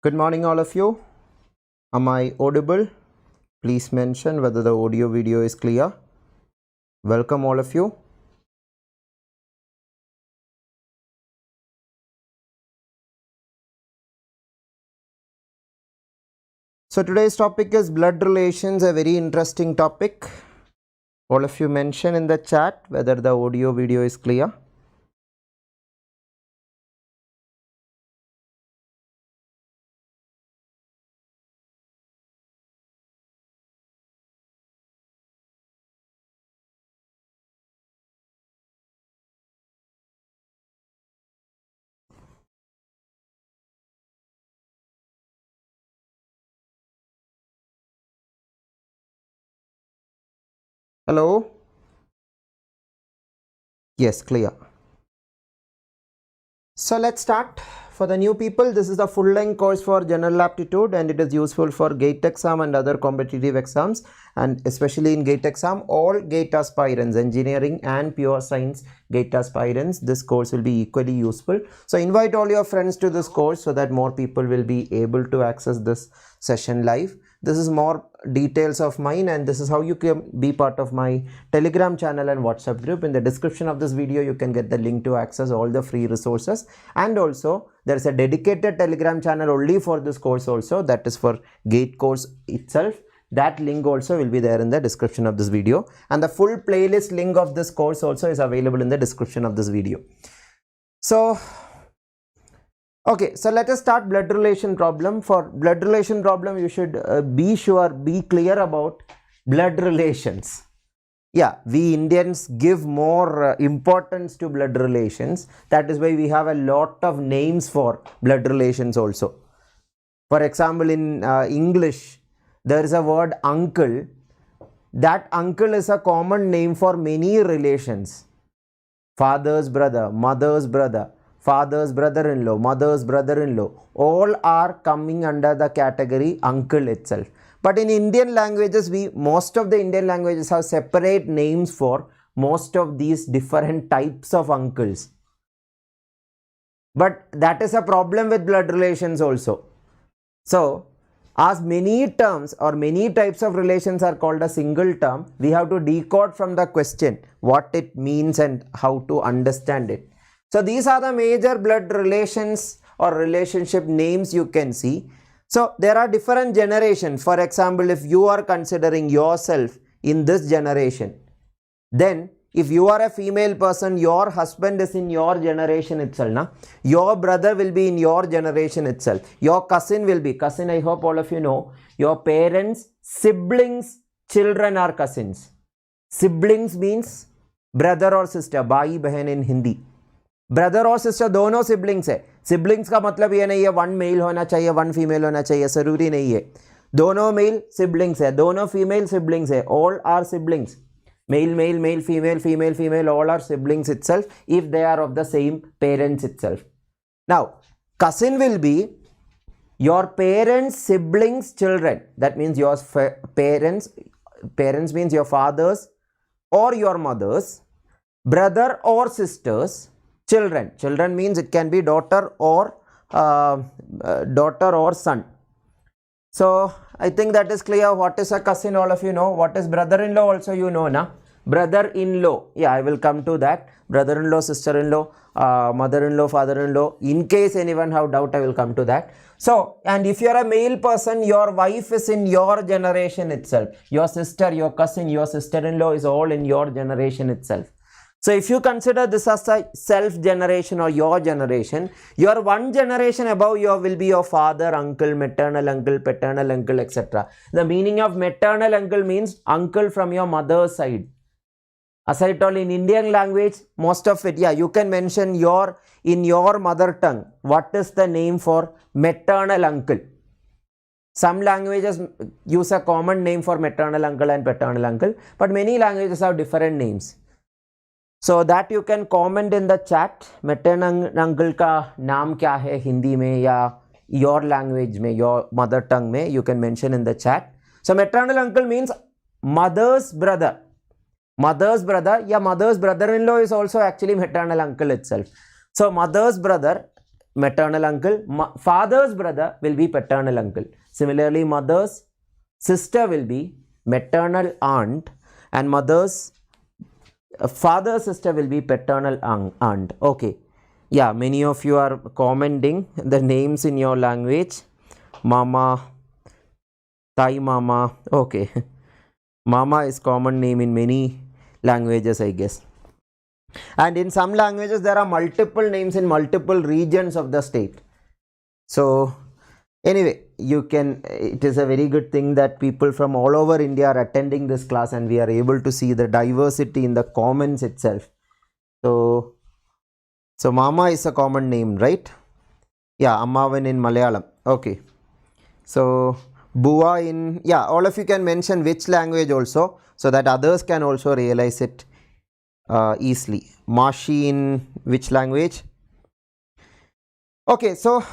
Good morning all of you. Am I audible? Please mention whether the audio video is clear. Welcome all of you. So today's topic is blood relations, a very interesting topic. All of you mention in the chat whether the audio video is clear. Hello? Yes, clear. So let's start. For the new people, this is the full-length course for General Aptitude and it is useful for GATE exam and other competitive exams, and especially in GATE exam, all GATE aspirants, engineering and pure science GATE aspirants, this course will be equally useful. So invite all your friends to this course so that more people will be able to access this session live. This is more details of mine and this is how you can be part of my Telegram channel and WhatsApp group. In the description of this video, you can get the link to access all the free resources, and also there is a dedicated Telegram channel only for this course also, that is for GATE course itself. That link also will be there in the description of this video, and the full playlist link of this course also is available in the description of this video. So okay, so let us start blood relation problem. For blood relation problem, you should be clear about blood relations. Yeah, we Indians give more importance to blood relations. That is why we have a lot of names for blood relations also. For example, in English, there is a word uncle. That uncle is a common name for many relations. Father's brother, mother's brother, father's brother-in-law, mother's brother-in-law, all are coming under the category uncle itself. But in Indian languages, most of the Indian languages have separate names for most of these different types of uncles. But that is a problem with blood relations also. So, as many terms or many types of relations are called a single term, we have to decode from the question what it means and how to understand it. So these are the major blood relations or relationship names you can see. So there are different generations. For example, if you are considering yourself in this generation, then if you are a female person, your husband is in your generation itself. Na? Your brother will be in your generation itself. Your cousin will be, cousin I hope all of you know, your parents, siblings, children are cousins. Siblings means brother or sister, bhai bahan in Hindi. Brother और sister दोनों siblings है. Siblings का मतलब ये नहीं है one male होना चाहिए वन फीमेल होना चाहिए, जरूरी नहीं है. दोनों मेल सिबलिंग्स है, दोनों फीमेल सिबलिंग्स है. All are siblings. Male male male female female female, all are siblings itself if they are of the same parents itself. Now cousin will be your parents, siblings, children. That means your parents means your fathers or your mothers, brother or sisters, children means it can be daughter or son. So I think that is clear. What is a cousin, all of you know. What is brother-in-law also you know, na? Brother-in-law, yeah, I will come to that. Brother-in-law, sister-in-law, mother-in-law, father-in-law. In case anyone have doubt, I will come to that. So, and if you are a male person, your wife is in your generation itself. Your sister, your cousin, your sister-in-law is all in your generation itself. So if you consider this as a self generation or your generation, your one generation above you will be your father, uncle, maternal uncle, paternal uncle, etc. The meaning of maternal uncle means uncle from your mother's side. As I told, in Indian language, most of it, yeah, you can mention in your mother tongue, what is the name for maternal uncle. Some languages use a common name for maternal uncle and paternal uncle, but many languages have different names. So that you can comment in the chat. Maternal uncle का नाम क्या है हिंदी में या your language में, your mother tongue में, you can mention in the chat. So maternal uncle means mother's brother. Mother's brother, yeah, mother's brother-in-law is also actually maternal uncle itself. So mother's brother maternal uncle. Father's brother will be paternal uncle. Similarly, mother's sister will be maternal aunt, and mother's father's sister will be paternal aunt. Okay. Yeah, many of you are commenting the names in your language. Mama, Thai Mama. Okay. Mama is common name in many languages, I guess. And in some languages, there are multiple names in multiple regions of the state. So, anyway, it is a very good thing that people from all over India are attending this class, and we are able to see the diversity in the comments itself. So Mama is a common name, right? Yeah, Ammavan in Malayalam. Okay. So, Bua in, yeah, all of you can mention which language also, so that others can also realize it easily. Mashi in which language? Okay, so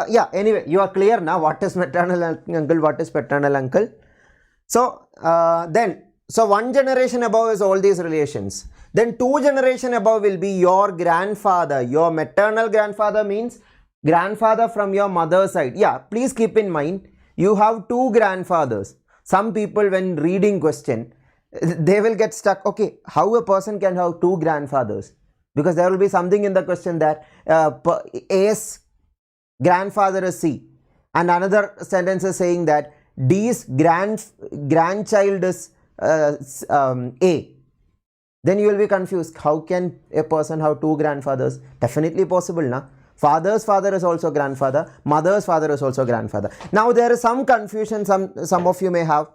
yeah, anyway, you are clear now what is maternal uncle, what is paternal uncle. So so one generation above is all these relations. Then 2 generation above will be your grandfather. Your maternal grandfather means grandfather from your mother's side. Yeah, please keep in mind, you have 2 grandfathers. Some people, when reading question, they will get stuck. Okay, how a person can have 2 grandfathers? Because there will be something in the question that A's grandfather is C, and another sentence is saying that D's grandchild is A. Then you will be confused. How can a person have 2 grandfathers? Definitely possible, na? Father's father is also grandfather, mother's father is also grandfather. Now there is some confusion, some of you may have.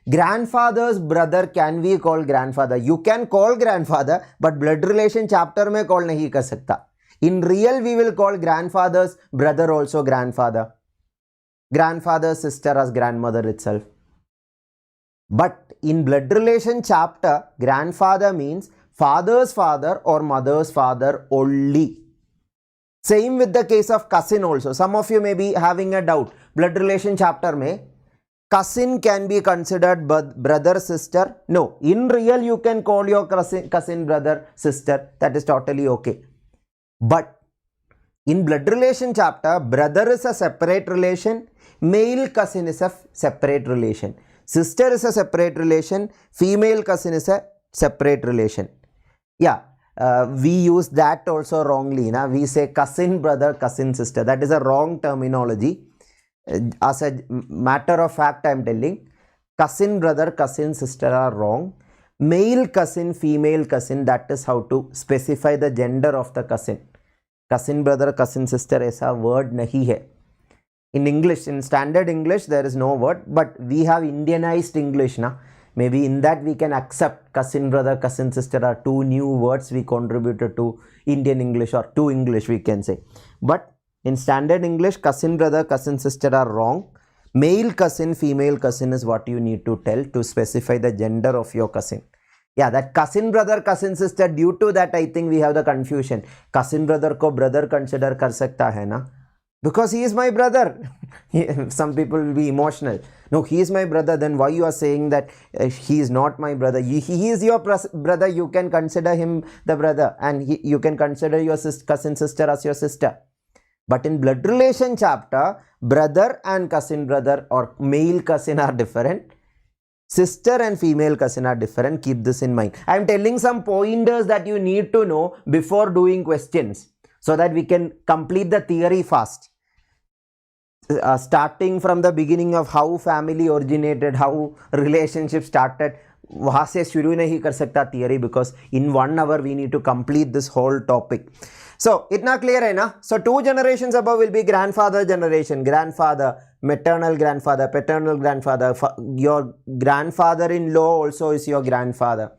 Grandfather's brother can we call grandfather? You can call grandfather, but blood relation chapter mein call nahi kar sakta. In real, we will call grandfather's brother also grandfather. Grandfather's sister as grandmother itself. But in blood relation chapter, grandfather means father's father or mother's father only. Same with the case of cousin also. Some of you may be having a doubt. Blood relation chapter mein, cousin can be considered brother, sister. No, in real you can call your cousin brother, sister. That is totally okay. But in blood relation chapter, brother is a separate relation, male cousin is a separate relation, sister is a separate relation, female cousin is a separate relation. Yeah, we use that also wrongly. Na? We say cousin brother, cousin sister. That is a wrong terminology. As a matter of fact, I am telling, cousin brother, cousin sister are wrong. Male cousin, female cousin, that is how to specify the gender of the cousin. Cousin brother, cousin sister, aisa word nahi hai. In English, in standard English, there is no word, but we have Indianized English, na? Maybe in that we can accept cousin brother, cousin sister are 2 new words we contributed to Indian English, or to English we can say. But in standard English, cousin brother, cousin sister are wrong. Male cousin, female cousin is what you need to tell to specify the gender of your cousin. Yeah, that cousin brother, cousin sister, due to that I think we have the confusion. Cousin brother ko brother consider kar sakta hai na? Because he is my brother. Some people will be emotional. No, he is my brother. Then why you are saying that he is not my brother? He is your brother. You can consider him the brother, and you can consider your cousin sister as your sister. But in blood relation chapter, brother and cousin brother or male cousin are different. Sister and female cousin are different. Keep this in mind. I am telling some pointers that you need to know before doing questions, so that we can complete the theory fast. Starting from the beginning of how family originated, how relationship started, वहाँ से शुरू नहीं कर सकता theory, because in 1 hour we need to complete this whole topic. So, itna clear hai na? So, 2 generations above will be grandfather generation, grandfather, maternal grandfather, paternal grandfather, your grandfather-in-law also is your grandfather.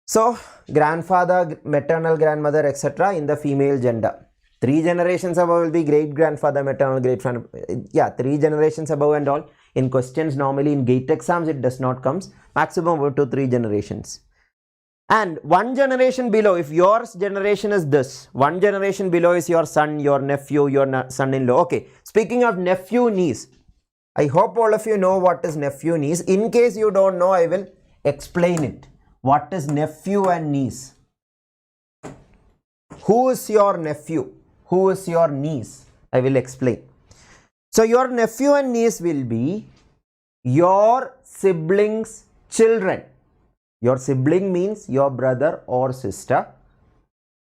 So, grandfather, maternal grandmother, etc. in the female gender. 3 generations above will be great grandfather, maternal, great friend. Yeah, 3 generations above and all. In questions, normally in GATE exams, it does not come. Maximum about 2 to 3 generations. And 1 generation below, if your generation is this, 1 generation below is your son, your nephew, your son-in-law. Okay, speaking of nephew, niece, I hope all of you know what is nephew, niece. In case you don't know, I will explain it. What is nephew and niece? Who is your nephew? who is your niece? I will explain. So your nephew and niece will be your siblings' children. Your sibling means your brother or sister.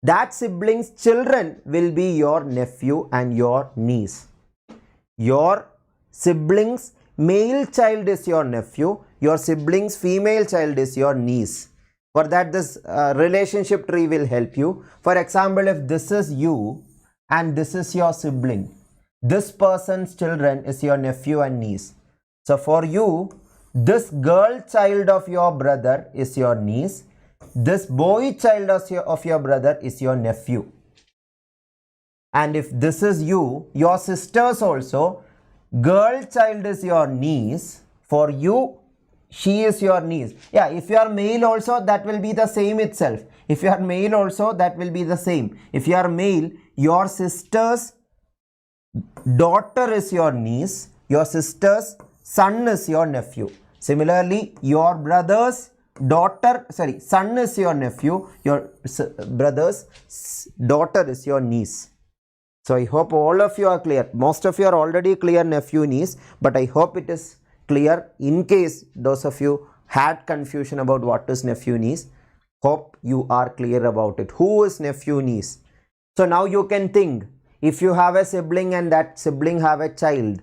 That sibling's children will be your nephew and your niece. Your sibling's male child is your nephew. Your sibling's female child is your niece. For that, this relationship tree will help you. For example, if this is you and this is your sibling, this person's children is your nephew and niece. So for you, this girl child of your brother is your niece. This boy child of your brother is your nephew. And if this is you, your sisters also, girl child is your niece. For you, she is your niece. Yeah, if you are male also, that will be the same itself. If you are male also, that will be the same. If you are male, your sister's daughter is your niece. Your sister's son is your nephew. Similarly, your brother's son is your nephew. Your brother's daughter is your niece. So I hope all of you are clear. Most of you are already clear nephew, niece, but I hope it is clear in case those of you had confusion about what is nephew, niece. Hope you are clear about it. Who is nephew, niece? So now you can think, if you have a sibling and that sibling have a child,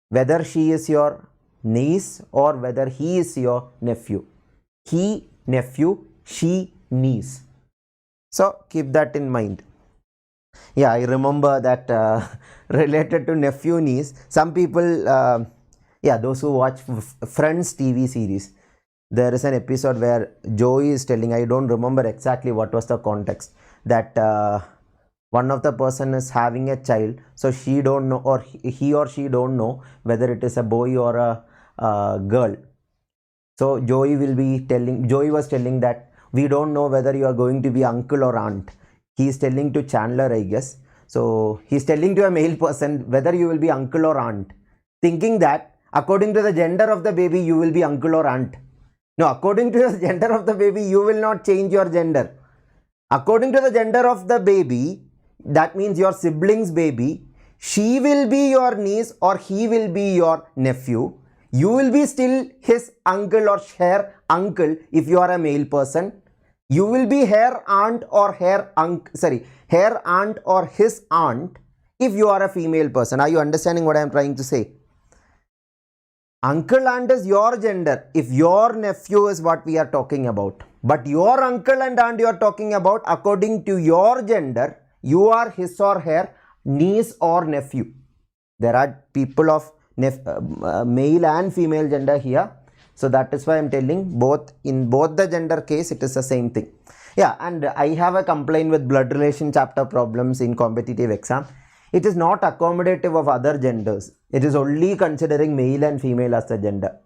whether she is your niece or whether he is your nephew. He, nephew, she, niece. So keep that in mind. Yeah, I remember that related to nephew, niece, some people, those who watch Friends TV series, there is an episode where Joey is telling, I don't remember exactly what was the context, that one of the person is having a child, so she don't know, or he or she don't know whether it is a boy or a girl. So Joey was telling that we don't know whether you are going to be uncle or aunt. He is telling to Chandler, I guess. So he is telling to a male person whether you will be uncle or aunt, thinking that according to the gender of the baby you will be uncle or aunt. No, according to the gender of the baby you will not change your gender. According to the gender of the baby, that means your sibling's baby, she will be your niece or he will be your nephew. You will be still his uncle or her uncle if you are a male person. You will be her aunt or her aunt or his aunt if you are a female person. Are you understanding what I am trying to say? Uncle aunt is your gender if your nephew is what we are talking about. But your uncle and aunt you are talking about, according to your gender, you are his or her niece or nephew. There are people of male and female gender here. So that is why I am telling, in both the gender case it is the same thing. Yeah, and I have a complaint with blood relation chapter problems in competitive exam. It is not accommodative of other genders. It is only considering male and female as the gender.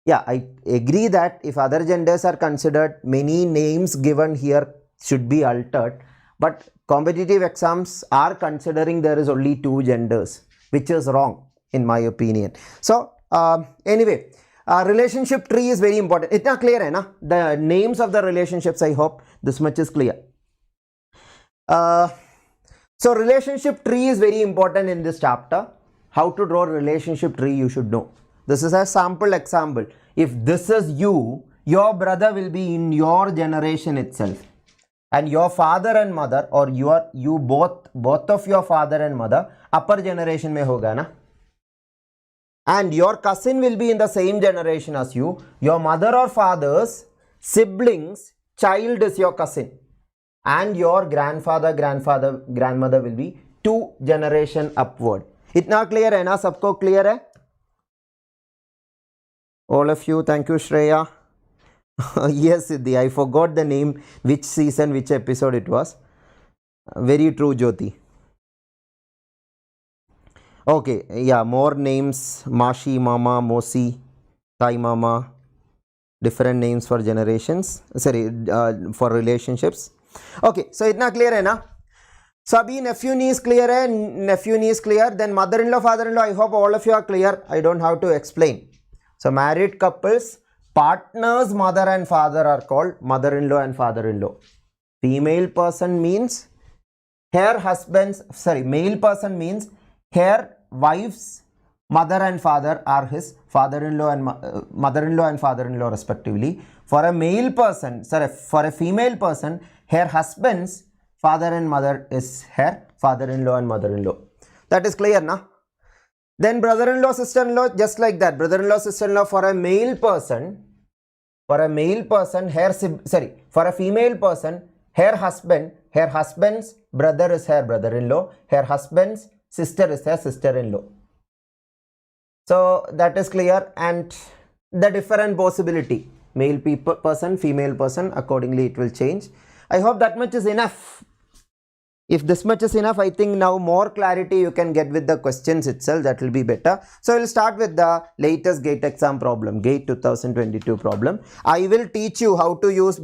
Yeah, I agree that if other genders are considered, many names given here should be altered. But competitive exams are considering there is only two genders, which is wrong in my opinion. So anyway, relationship tree is very important. It's not clear, hai na? The names of the relationships, I hope this much is clear. So relationship tree is very important in this chapter. How to draw relationship tree you should know. This is a sample example. If this is you, your brother will be in your generation itself. And your father and mother, or both of your father and mother, upper generation mein hoga na. And your cousin will be in the same generation as you. Your mother or father's siblings child is your cousin. And your grandfather, grandmother will be 2 generation upward. Itna clear hai na? Sabko clear hai? All of you, thank you Shreya. Yes Siddhi, I forgot the name, which season, which episode it was. Very true Jyoti. Okay, yeah, more names. Mashi, Mama, Mosi, Tai Mama. Different names for generations. For relationships. Okay, so itna clear hai na? So abhi nephew niece clear hai, nephew niece clear. Then mother-in-law, father-in-law, I hope all of you are clear. I don't have to explain. So married couples, partners, mother and father are called mother-in-law and father-in-law. Female person means her husband's, sorry, male person means her wife's mother and father are his father-in-law and mother-in-law and father-in-law respectively. For a male person, sorry, for a female person, her husband's father and mother is her father-in-law and mother-in-law. That is clear, na? Then brother-in-law, sister-in-law, just like that. Brother-in-law, sister-in-law for a male person, for a female person, her husband's brother is her brother-in-law, her husband's sister is her sister-in-law. So that is clear, and the different possibility, male person, female person, accordingly it will change. I hope that much is enough. If this much is enough, I think now more clarity you can get with the questions itself. That will be better. So we'll start with the latest GATE exam problem, GATE 2022 problem. I will teach you how to use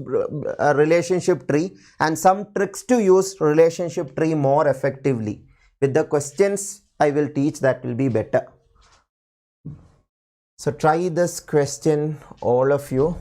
a relationship tree and some tricks to use relationship tree more effectively. With the questions I will teach, that will be better. So try this question, all of you.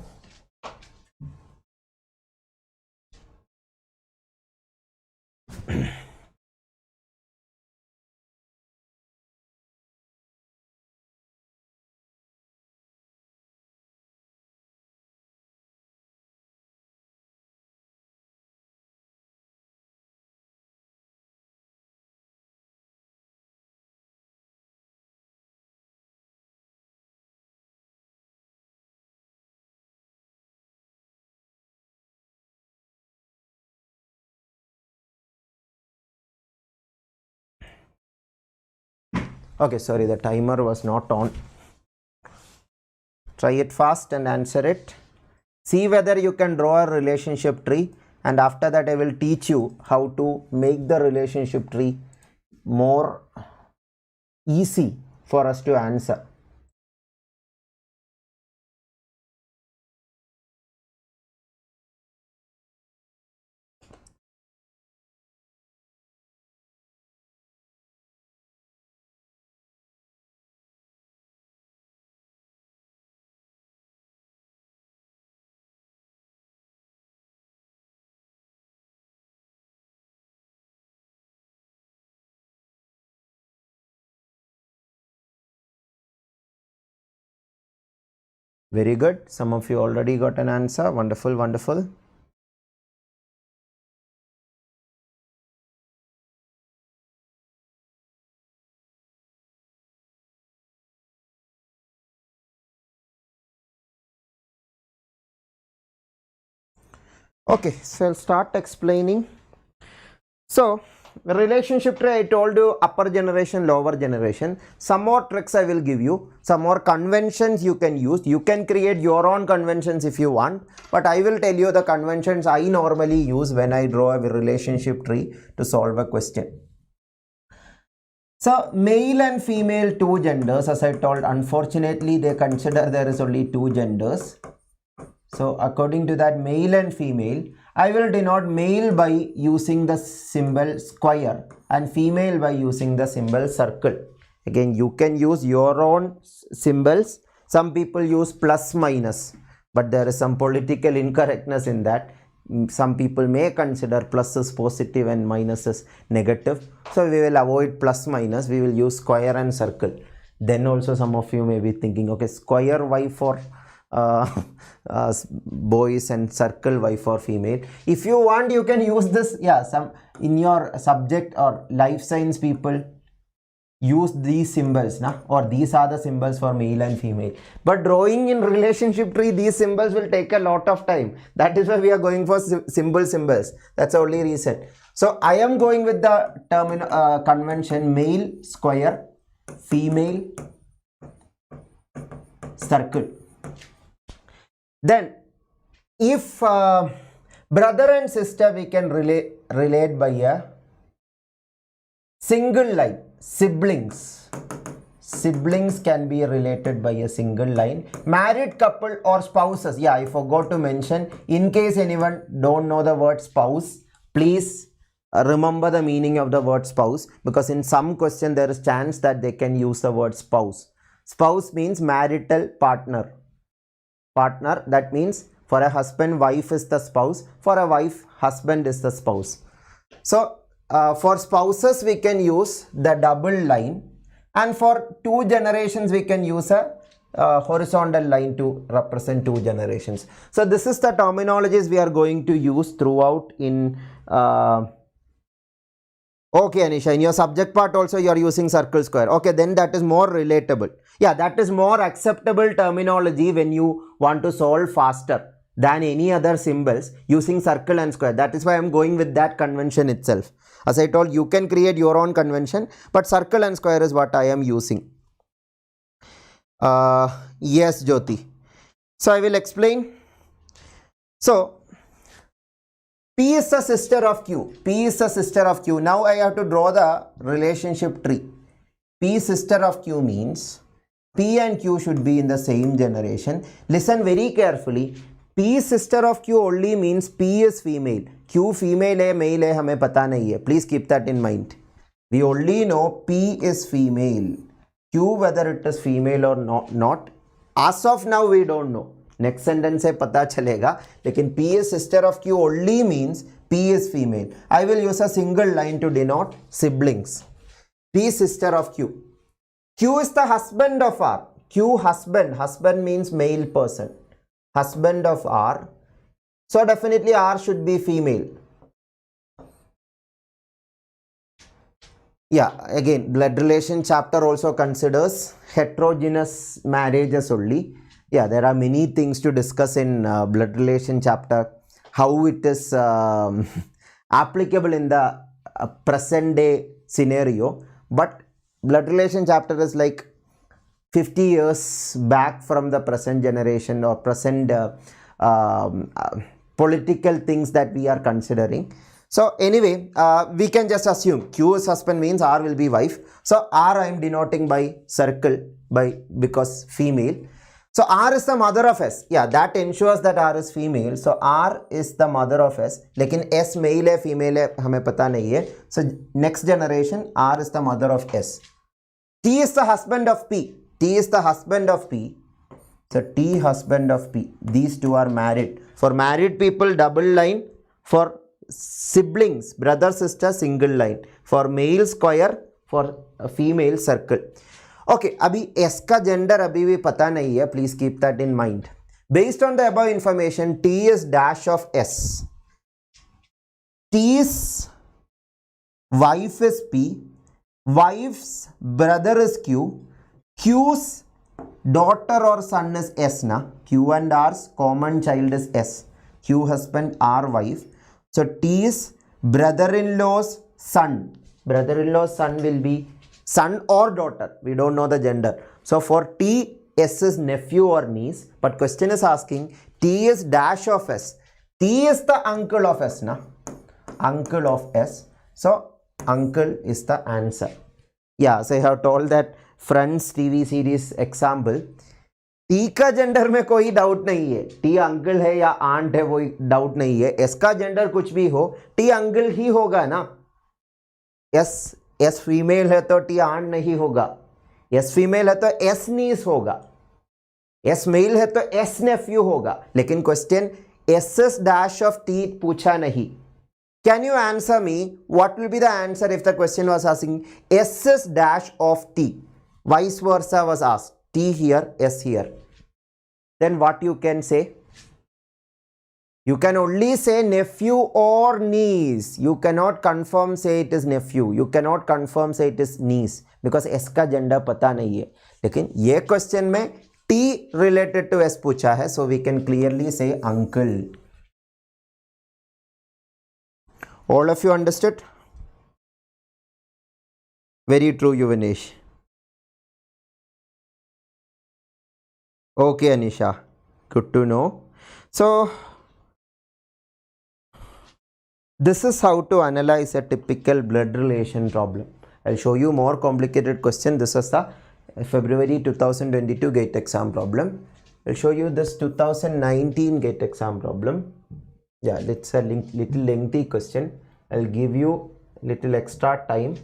Okay, sorry, the timer was not on. Try it fast and answer it. See whether you can draw a relationship tree, and after that I will teach you how to make the relationship tree more easy for us to answer. Very good. Some of you already got an answer. Wonderful, wonderful. Okay, so I'll start explaining. So relationship tree, I told you upper generation, lower generation. Some more tricks I will give you, some more conventions you can use. You can create your own conventions if you want, but I will tell you the conventions I normally use when I draw a relationship tree to solve a question. So male and female, two genders, as I told, unfortunately they consider there is only two genders. So according to that, male and female, I will denote male by using the symbol square and female by using the symbol circle. Again, you can use your own symbols. Some people use plus minus, but there is some political incorrectness in that. Some people may consider plus is positive and minus is negative. So we will avoid plus minus. We will use square and circle. Then also some of you may be thinking, okay, square y for boys and circle y for female. If you want, you can use this. Yeah, some in your subject or life science people use these symbols, na? Or these are the symbols for male and female. But drawing in relationship tree, these symbols will take a lot of time. That is why we are going for symbols. That's the only reason. So I am going with the term convention male square, female circle. Then if brother and sister, we can relate by a single line. Siblings can be related by a single line. Married couple or spouses, yeah, I forgot to mention, in case anyone don't know the word spouse, please remember the meaning of the word spouse, because in some question there is chance that they can use the word spouse. Spouse means marital partner. That means for a husband, wife is the spouse. For a wife, husband is the spouse. So for spouses we can use the double line, and for 2 generations we can use a horizontal line to represent 2 generations. So this is the terminologies we are going to use throughout in okay, Anisha, in your subject part also you are using circle square. Okay, then that is more relatable. Yeah, that is more acceptable terminology when you want to solve faster than any other symbols using circle and square. That is why I am going with that convention itself. As I told, you can create your own convention, but circle and square is what I am using. Yes, Jyoti. So I will explain. So P is the sister of Q. P is the sister of Q. Now I have to draw the relationship tree. P sister of Q means P and Q should be in the same generation. Listen very carefully. P sister of Q only means P is female. Q female hai, male hai, hame pata nahi hai. Please keep that in mind. We only know P is female. Q whether it is female or not. As of now we don't know. Next sentence से पता चलेगा, लेकिन P is sister of Q only means P is female. I will use a single line to denote siblings. P sister of Q. Q is the husband of R. Q husband. Husband means male person. Husband of R. So definitely R should be female. Yeah, again blood relation chapter also considers heterogeneous marriages only. Yeah, there are many things to discuss in blood relation chapter, how it is applicable in the present day scenario, but blood relation chapter is like 50 years back from the present generation or present political things that we are considering. So anyway, we can just assume Q is husband means R will be wife. So R I am denoting by circle because female. So R is the mother of S. Yeah, that ensures that R is female. So R is the mother of S. Lekin S male hai, female hai, hame pata nahi hai. So next generation, R is the mother of S. T is the husband of P. T is the husband of P. So T husband of P. These two are married. For married people, double line. For siblings, brother, sister, single line. For male, square. For female, circle. Okay, अभी S का gender अभी भी पता नहीं है. Please keep that in mind. Based on the above information, T is dash of S. T's wife is P. Wife's brother is Q. Q's daughter or son is S na. Q and R's common child is S. Q husband, R wife. So T's brother-in-law's son. Brother-in-law's son will be son or daughter. We don't know the gender. So for T, S is nephew or niece. But question is asking, T is dash of S. T is the uncle of S na. Uncle of S. So uncle is the answer. Yeah, so I have told that Friends TV series example. T का gender में कोई doubt नहीं है. T uncle है या aunt है वो doubt नहीं है. S का जेंडर कुछ भी हो, T अंकल ही होगा ना. S फीमेल है तो T आंट नहीं होगा. S फीमेल है तो S नीस होगा. S मेल है तो S नेफ्यू होगा. लेकिन question SS dash of T पूछा नहीं. Can you answer me what will be the answer if the question was asking SS dash of T? Vice versa was asked. T here, S here. Then what you can say? You can only say nephew or niece. You cannot confirm say it is nephew. You cannot confirm say it is niece because S का gender पता नहीं है. लेकिन ये question में T related to S पूछा है, so we can clearly say uncle. All of you understood? Very true, Yuvanesh. Okay, Anisha. Good to know. So, this is how to analyze a typical blood relation problem. I'll show you more complicated question. This is the February 2022 GATE exam problem. I'll show you this 2019 GATE exam problem. Yeah, it's a little lengthy question. I'll give you little extra time.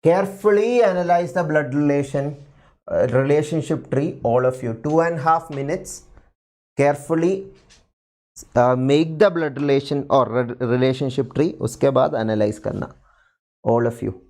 Carefully analyze the blood relationship tree, all of you. 2.5 minutes. Carefully make the blood relation or relationship tree, उसके बाद analyze करना, all of you.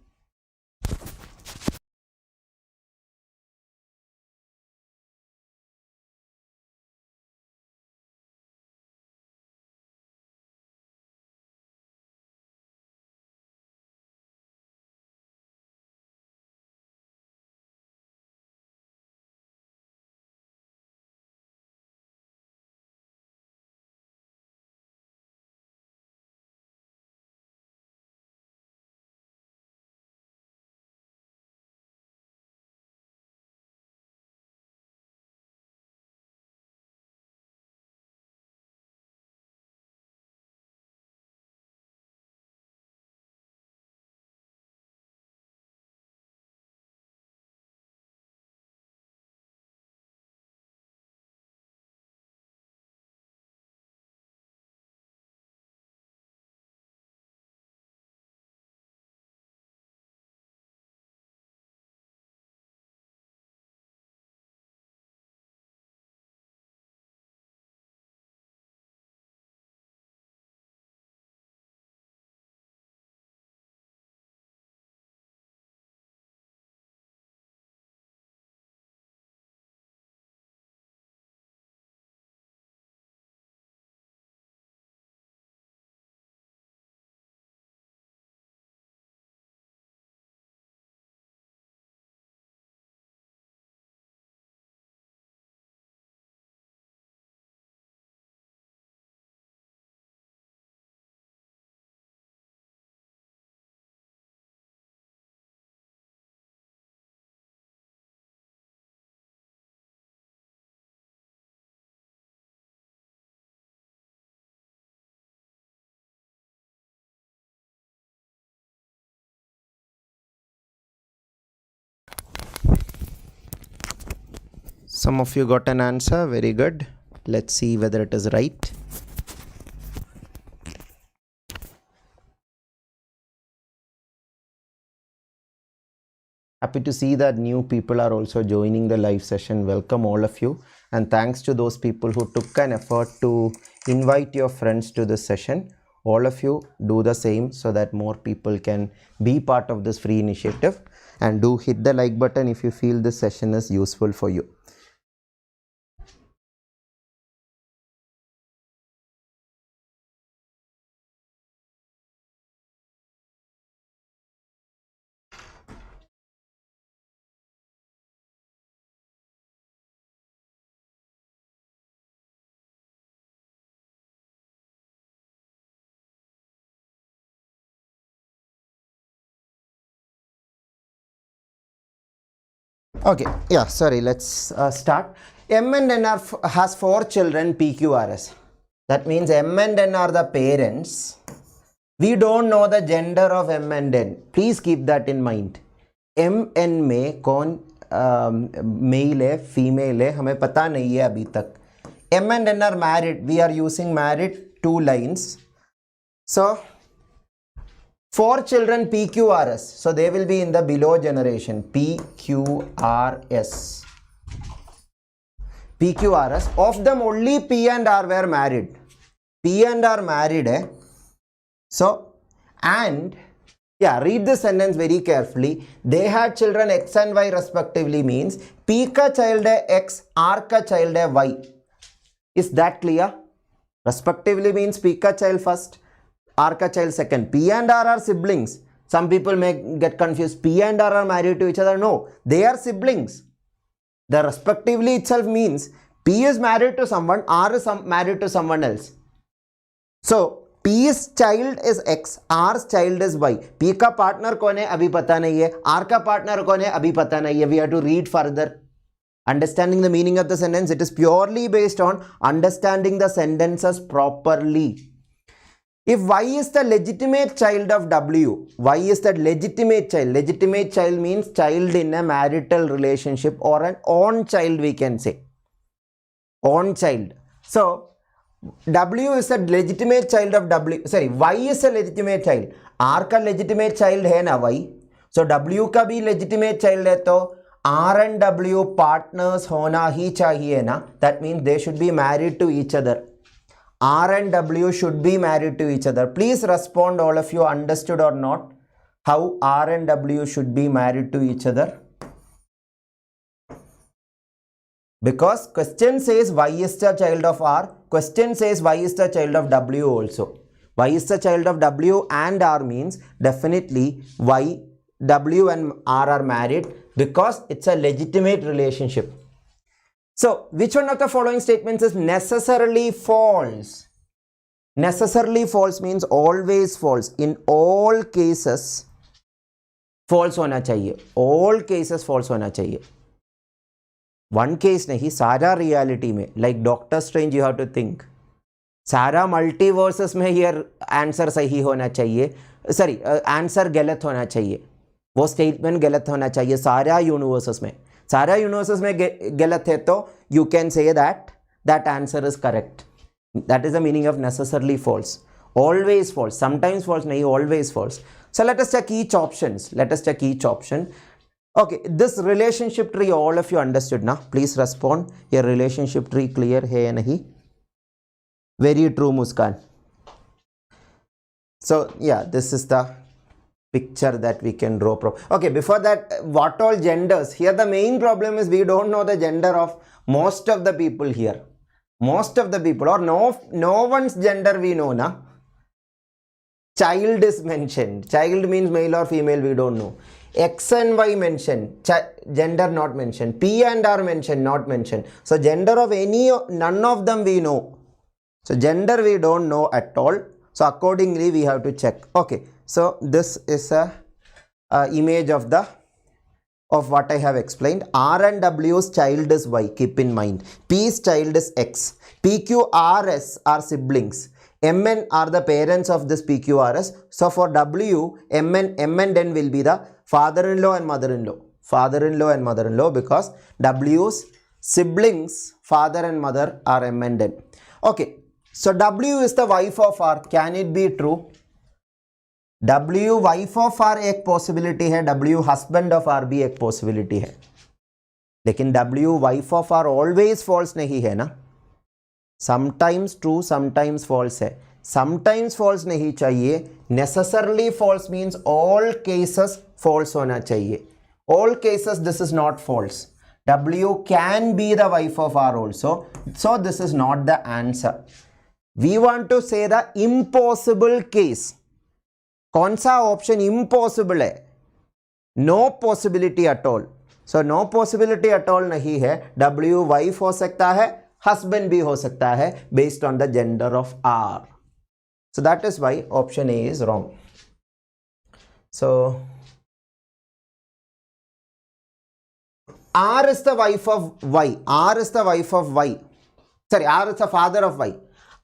Some of you got an answer, very good. Let's see whether it is right. Happy to see that new people are also joining the live session. Welcome all of you, and thanks to those people who took an effort to invite your friends to this session. All of you do the same so that more people can be part of this free initiative, and do hit the like button if you feel this session is useful for you. Okay, yeah, sorry, let's start. M and N has 4 children, PQRS. That means M and N are the parents. We don't know the gender of M and N. Please keep that in mind. M N में कौन male है, female है, हमें पता नहीं है अभी तक. M and N are married. We are using married 2 lines. So 4 children PQRS, so they will be in the below generation, PQRS. PQRS, of them only P and R were married. P and R married, eh? So, and, yeah, read the sentence very carefully. They had children X and Y respectively means P ka child hai X, R ka child hai Y. Is that clear? Respectively means P ka child first, R ka child second. P and R are siblings. Some people may get confused. P and R are married to each other. No, they are siblings. The respectively itself means P is married to someone, R is married to someone else. So P's child is X, R's child is Y. P का partner कौन है अभी पता नहीं है, R का partner कौन है अभी पता नहीं है. We have to read further. Understanding the meaning of the sentence, it is purely based on understanding the sentences properly. If Y is the legitimate child of W, Y is the legitimate child. Legitimate child means child in a marital relationship, or an own child we can say. Own child. So, W is the legitimate child of W. Sorry, Y is a legitimate child. R का legitimate child है ना Y. So, W का भी legitimate child है तो R and W partners होना ही चाहिए ना. That means they should be married to each other. R and W should be married to each other. Please respond, all of you, understood or not, how R and W should be married to each other. Because question says Y is the child of R, question says Y is the child of W also. Y is the child of W and R means definitely Y, W and R are married because it's a legitimate relationship. So, which one of the following statements is necessarily false? Necessarily false means always false. In all cases, false होना चाहिए. All cases false होना चाहिए. One case नहीं, सारा reality में, like Doctor Strange you have to think. सारा multiverses में here answer सही होना चाहिए. Sorry, answer गलत होना चाहिए. वो statement गलत होना चाहिए सारा universes में. सारा universes में गलत है तो you can say that that answer is correct. That is the meaning of necessarily false. Always false. Sometimes false नहीं, always false. So let us check each options. Let us check each option. Okay, this relationship tree all of you understood now. Please respond. Your relationship tree clear है या नहीं? Very true, Muskan. So yeah, this is the picture that we can draw. Okay, before that, what all genders? Here the main problem is we don't know the gender of most of the people here. Most of the people, or no one's gender we know, na? Child is mentioned. Child means male or female, we don't know. X and Y mentioned, gender not mentioned. P and R mentioned, not mentioned. So gender of none of them we know. So gender we don't know at all. So accordingly we have to check. Okay, so this is a image of what I have explained. R and W's child is Y, keep in mind. P's child is X. PQRS are siblings. MN are the parents of this PQRS. So for W, M and N will be the father-in-law and mother-in-law. Father-in-law and mother-in-law, because W's siblings, father and mother, are M and N. Okay, so W is the wife of R. Can it be true? W wife of R एक possibility है, W husband of R भी एक possibility है. लेकिन W wife of R always false नहीं है ना. Sometimes true, sometimes false है. Sometimes false नहीं चाहिए. Necessarily false means all cases false होना चाहिए. All cases this is not false. W can be the wife of R also. So this is not the answer. We want to say the impossible case. कौन सा option impossible है? No possibility at all. So no possibility at all नहीं है. W wife हो सकता है, husband भी हो सकता है, based on the gender of R. So that is why option A is wrong. So R is the wife of Y. R is the wife of Y. Sorry, R is the father of Y.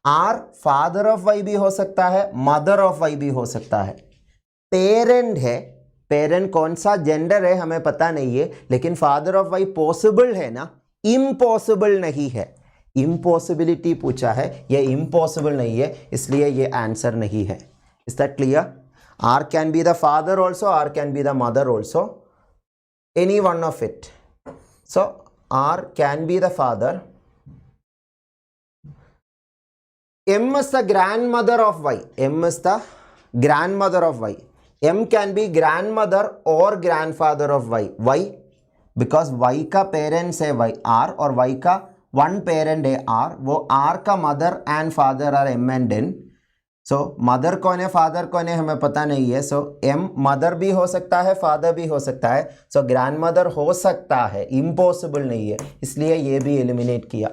R father of Y भी हो सकता है, mother of Y भी हो सकता है. Parent है, parent कौन सा gender है हमें पता नहीं है, लेकिन father of Y possible है ना, impossible नहीं है. Impossibility पूछा है, ये impossible नहीं है, इसलिए ये answer नहीं है. Is that clear? R can be the father also, R can be the mother also, any one of it. So R can be the father. M is the grandmother of Y. M is the grandmother of Y. M can be grandmother or grandfather of Y. Why? Because Y का parents है Y R और Y का one parent है R. वो R का mother and father are M and N. So mother कौन है father कौन है हमें पता नहीं है. So M mother भी हो सकता है, father भी हो सकता है. So grandmother हो सकता है, impossible नहीं है, इसलिए ये भी eliminate किया.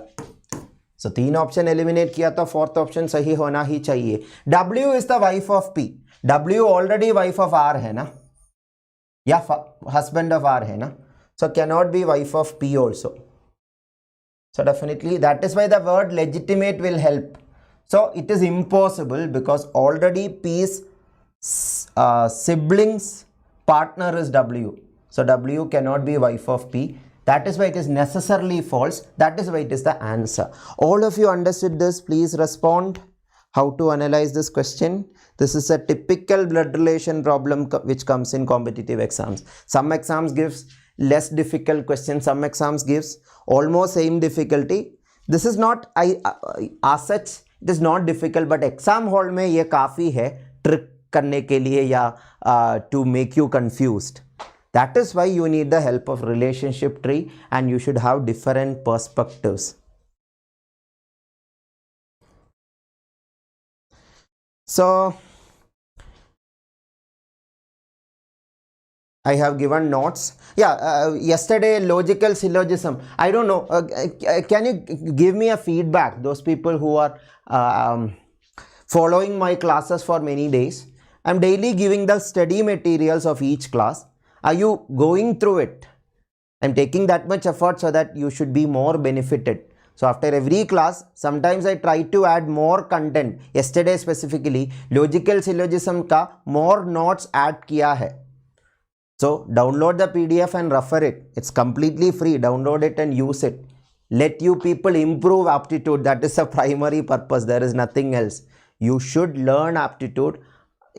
So तीन ऑप्शन एलिमिनेट किया तो फोर्थ ऑप्शन सही होना ही चाहिए. W is the wife of P. W already wife of R है ना, या husband of R है ना. So cannot be wife of P also. So definitely that is why the word legitimate will help. So it is impossible because already P's siblings partner is W. So W cannot be wife of P. That is why it is necessarily false. That is why it is the answer. All of you understood this. Please respond. How to analyze this question? This is a typical blood relation problem which comes in competitive exams. Some exams gives less difficult questions. Some exams gives almost same difficulty. This is not as such it is not difficult, but exam hall में ये काफ़ी है trick करने के लिए या to make you confused. That is why you need the help of relationship tree, and you should have different perspectives. So I have given notes. Yeah, yesterday logical syllogism. I don't know. Can you give me a feedback? Those people who are following my classes for many days. I'm daily giving the study materials of each class. Are you going through it? I'm taking that much effort so that you should be more benefited. So after every class, sometimes I try to add more content. Yesterday specifically, logical syllogism का more notes add किया है. So download the PDF and refer it. It's completely free. Download it and use it. Let you people improve aptitude. That is the primary purpose. There is nothing else. You should learn aptitude.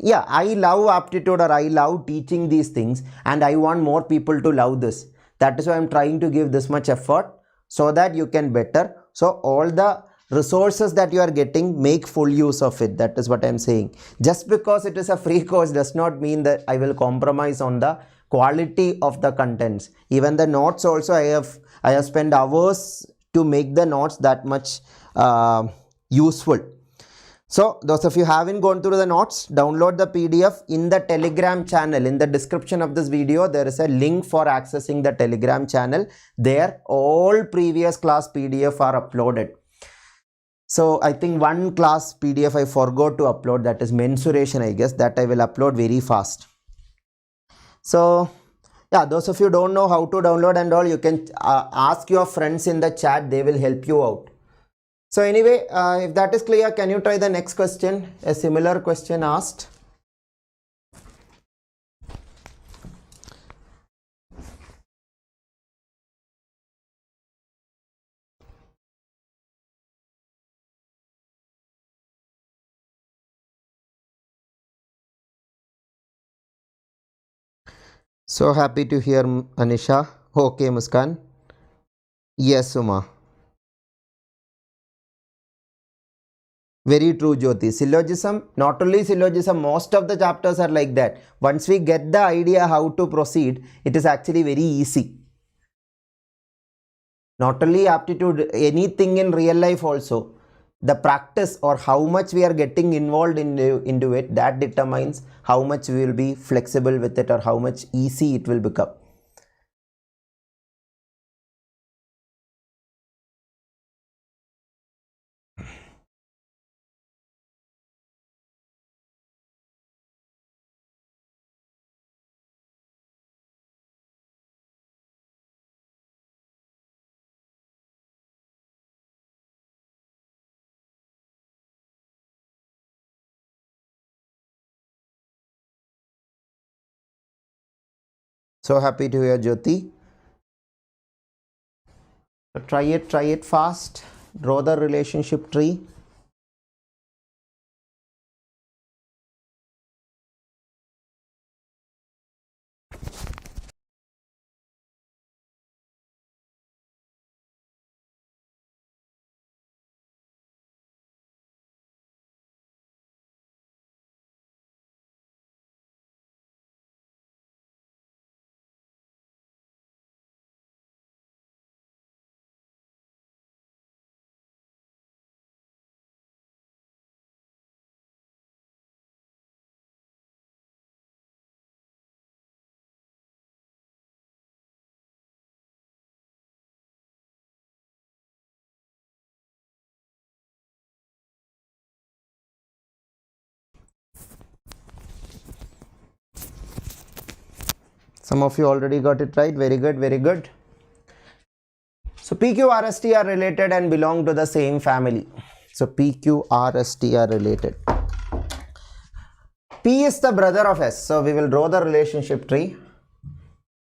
Yeah, I love aptitude, or I love teaching these things, and I want more people to love this. That is why I'm trying to give this much effort so that you can better. So all the resources that you are getting, make full use of it. That is what I'm saying. Just because it is a free course does not mean that I will compromise on the quality of the contents. Even the notes also, I have spent hours to make the notes that much useful. So those of you haven't gone through the notes, download the PDF in the Telegram channel. In the description of this video, there is a link for accessing the Telegram channel. There all previous class PDF are uploaded. So I think one class PDF I forgot to upload, that is mensuration, I guess. That I will upload very fast. So yeah, those of you don't know how to download and all, you can ask your friends in the chat. They will help you out. So anyway, if that is clear, can you try the next question? A similar question asked. So happy to hear, Anisha. Okay, Muskan. Yes, Suma. Very true, Jyoti. Syllogism, not only syllogism, most of the chapters are like that. Once we get the idea how to proceed, it is actually very easy. Not only aptitude, anything in real life also. The practice or how much we are getting involved into it, that determines how much we will be flexible with it or how much easy it will become. So happy to hear, Jyoti. So try it fast. Draw the relationship tree. Some of you already got it right. Very good, very good. So PQRST are related and belong to the same family. So PQRST are related. P is the brother of S. So we will draw the relationship tree.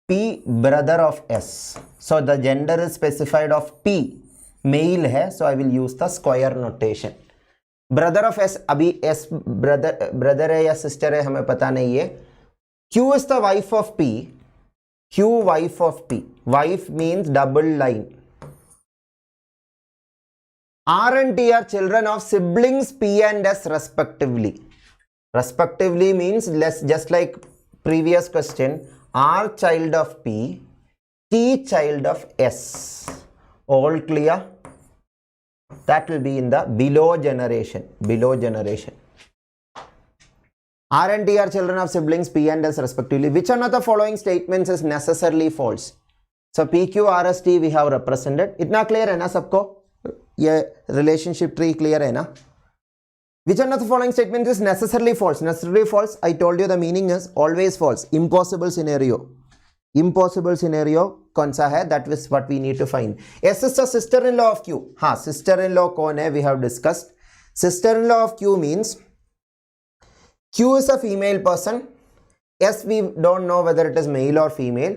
P brother of S. So the gender is specified of P. Male hai. So I will use the square notation. Brother of S. Abhi S brother hai ya sister hai hame pata nahi hai. Q is the wife of P. Q wife of P. Wife means double line. R and T are children of siblings P and S respectively. Respectively means less, just like previous question. R child of P, T child of S. All clear? That will be in the below generation. Below generation. R and T are children of siblings P and S respectively. Which one of the following statements is necessarily false? So PQ, RST we have represented. Itna clear hai na sabko? Ye relationship tree clear hai na? Which one of the following statements is necessarily false? Necessarily false, I told you the meaning is always false. Impossible scenario. Impossible scenario kaun sa hai? That is what we need to find. S is the sister-in-law of Q. Ha, sister-in-law kaun hai? We have discussed. Sister-in-law of Q means Q is a female person. S we don't know whether it is male or female.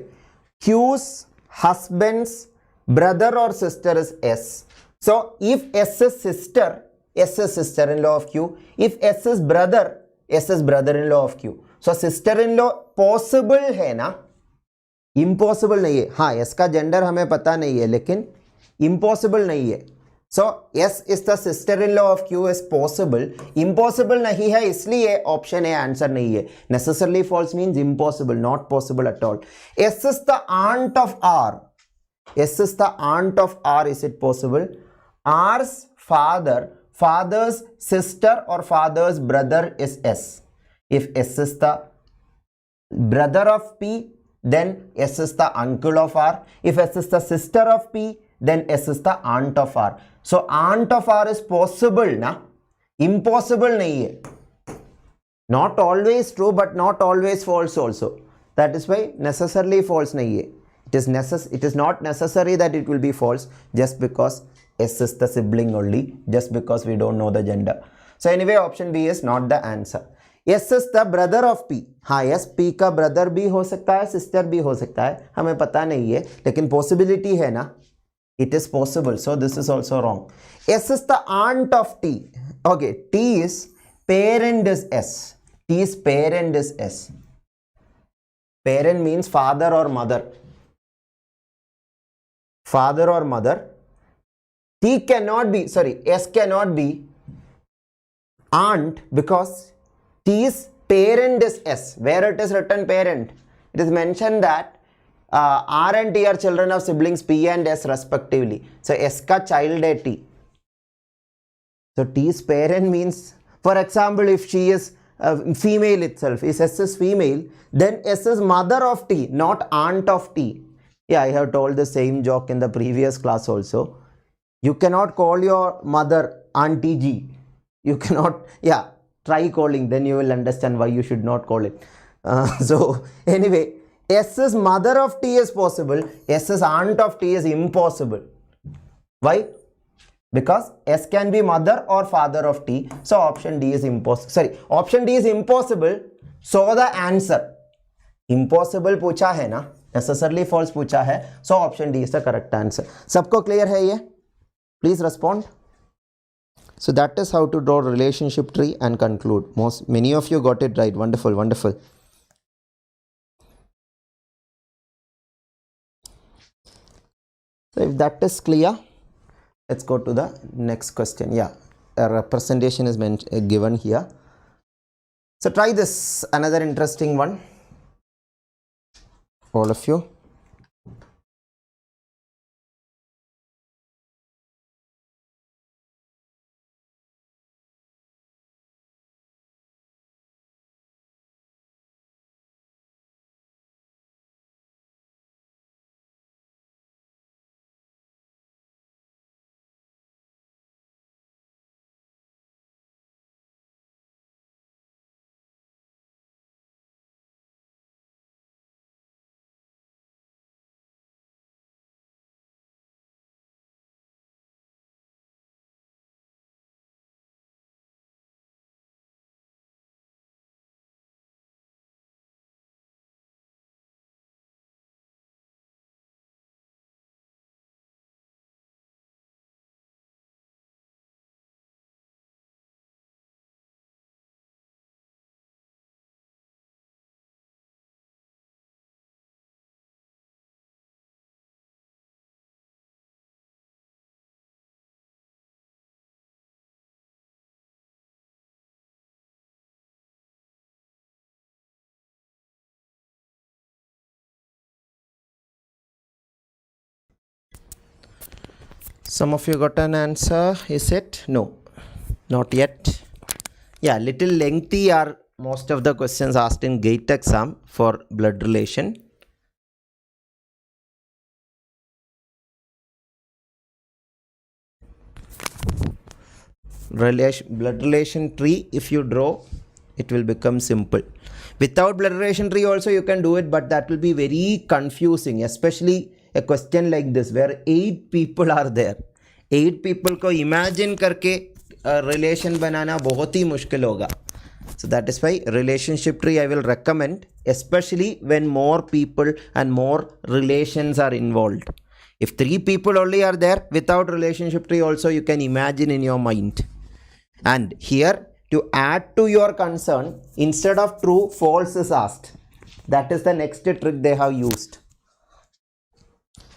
Q's husband's brother or sister is S. So if S is sister, S is sister-in-law of Q. If S is brother, S is brother-in-law of Q. So sister-in-law possible है ना, impossible नहीं है. हाँ, S का gender हमें पता नहीं है, लेकिन impossible नहीं है. So S is the sister-in-law of Q is possible. Impossible नहीं है, इसलिए option A answer नहीं है. Necessarily false means impossible, not possible at all. S is the aunt of R. S is the aunt of R. Is it possible? R's father, father's sister or father's brother is S. If S is the brother of P, then S is the uncle of R. If S is the sister of P, then S is the aunt of R. So aunt of R is possible na? Impossible nahi hai. Not always true, but not always false also. That is why necessarily false nahi hai. It is not necessary that it will be false just because S is the sibling only, just because we don't know the gender. So anyway, option B is not the answer. S is the brother of P. हाँ, yes, P का brother भी हो सकता है, sister भी हो सकता है, हमें पता नहीं है, लेकिन possibility है ना. It is possible, so this is also wrong. S is the aunt of T. Okay, T is parent is S. T's parent is S. Parent means father or mother. Father or mother. T cannot be, sorry, S cannot be aunt because T's parent is S. Where it is written parent, it is mentioned that R and T are children of siblings P and S respectively. So S ka child hai T. So T's parent means, for example, if she is female itself, if S is female, then S is mother of T, not aunt of T. Yeah, I have told the same joke in the previous class also. You cannot call your mother Auntie G. You cannot, yeah, try calling, then you will understand why you should not call it. So anyway, S is mother of T is possible. S is aunt of T is impossible. Why? Because S can be mother or father of T. So option D is impossible. Sorry, option D is impossible. So the answer. Impossible पूछा है ना, necessarily false पूछा है. So option D is the correct answer. सबको clear है ये? Please respond. So that is how to draw relationship tree and conclude. Many of you got it right. Wonderful, wonderful. So if that is clear, let's go to the next question. Yeah, a representation is given here. So try this, another interesting one. All of you. Some of you got an answer, is it? No, not yet. Yeah, little lengthy are most of the questions asked in GATE exam for blood relation. Blood relation tree, if you draw, it will become simple. Without blood relation tree also you can do it, but that will be very confusing, especially a question like this where 8 people are there. 8 people को imagine करके relation बनाना बहुत ही मुश्किल होगा. So that is why relationship tree I will recommend, especially when more people and more relations are involved. If 3 people only are there, without relationship tree also you can imagine in your mind. And here, to add to your concern, instead of true, false is asked. That is the next trick they have used.